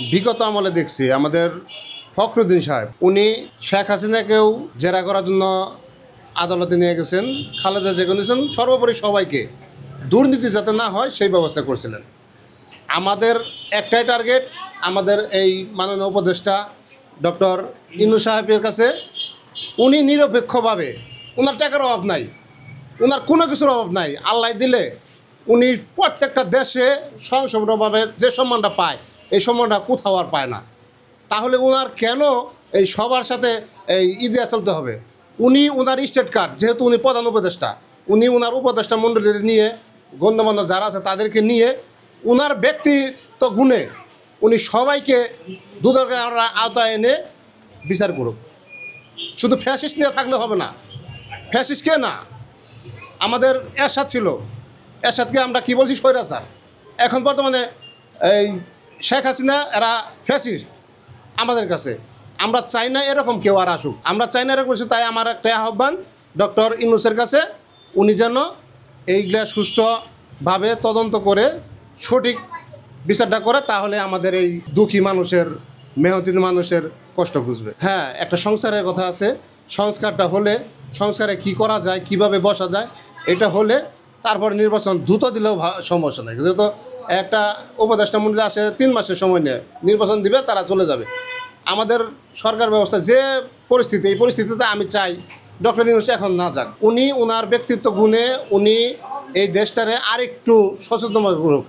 বিগত আমলে দেখছি আমাদের ফখরুদ্দিন সাহেব উনি শেখ হাসিনাকেও জেরা করার জন্য আদালতে নিয়ে গেছেন, খালেদা জিয়াকে নিয়েছেন, সর্বোপরি সবাইকে দুর্নীতি যাতে না হয় সেই ব্যবস্থা করছিলেন। আমাদের একটাই টার্গেট, আমাদের এই মাননীয় উপদেষ্টা ডক্টর ইউনূস সাহেবের কাছে উনি নিরপেক্ষভাবে, ওনার টাকার অভাব নাই, ওনার কোনো কিছুর অভাব নাই, আল্লাহ দিলে উনি প্রত্যেকটা দেশে স্বয়ংসম্পূর্ণভাবে যে সম্মানটা পায় এই সম্মানটা কোথাও আর পায় না। তাহলে ওনার কেন এই সবার সাথে এই ঈদে চলতে হবে? উনি ওনার স্টেট কার্ড, যেহেতু উনি প্রধান উপদেষ্টা, উনি ওনার উপদেষ্টা মণ্ডলীর নিয়ে গণ্যমান্য যারা আছে তাদেরকে নিয়ে ওনার ব্যক্তিত্ব গুণে উনি সবাইকে দুদকের আওতায় এনে বিচার করুক। শুধু ফ্যাসিস্ট নিয়ে থাকলে হবে না। ফ্যাসিস্টকে না, আমাদের এরশাদ ছিল, এরশাদকে আমরা কী বলছি? স্বৈরাচার। এখন বর্তমানে এই শেখ হাসিনা এরা ফ্যাসিস্ট আমাদের কাছে। আমরা চাই না এরকম কেউ আর আসুক, আমরা চাই না এরকম। তাই আমার একটা আহ্বান ডক্টর ইউনূসের কাছে, উনি যেন এইগুলা সুষ্ঠুভাবে তদন্ত করে সঠিক বিচারটা করে, তাহলে আমাদের এই দুঃখী মানুষের, মেহনতি মানুষের কষ্ট বুঝবে। হ্যাঁ, একটা সংস্কারের কথা আছে, সংস্কারটা হলে, সংস্কারে কি করা যায়, কিভাবে বসা যায়, এটা হলে তারপর নির্বাচন দ্রুত দিলেও সমস্যা নেই। যেহেতু একটা উপদেষ্টা মণ্ডলী আসে 3 মাসের সময় নিয়ে নির্বাচন দিবে, তারা চলে যাবে। আমাদের সরকার ব্যবস্থা যে পরিস্থিতি, এই পরিস্থিতিতে আমি চাই ডক্টর ইউনূস এখন না যাক। উনি ওনার ব্যক্তিত্ব গুণে উনি এই দেশটারে আরেকটু সচেতন করুক।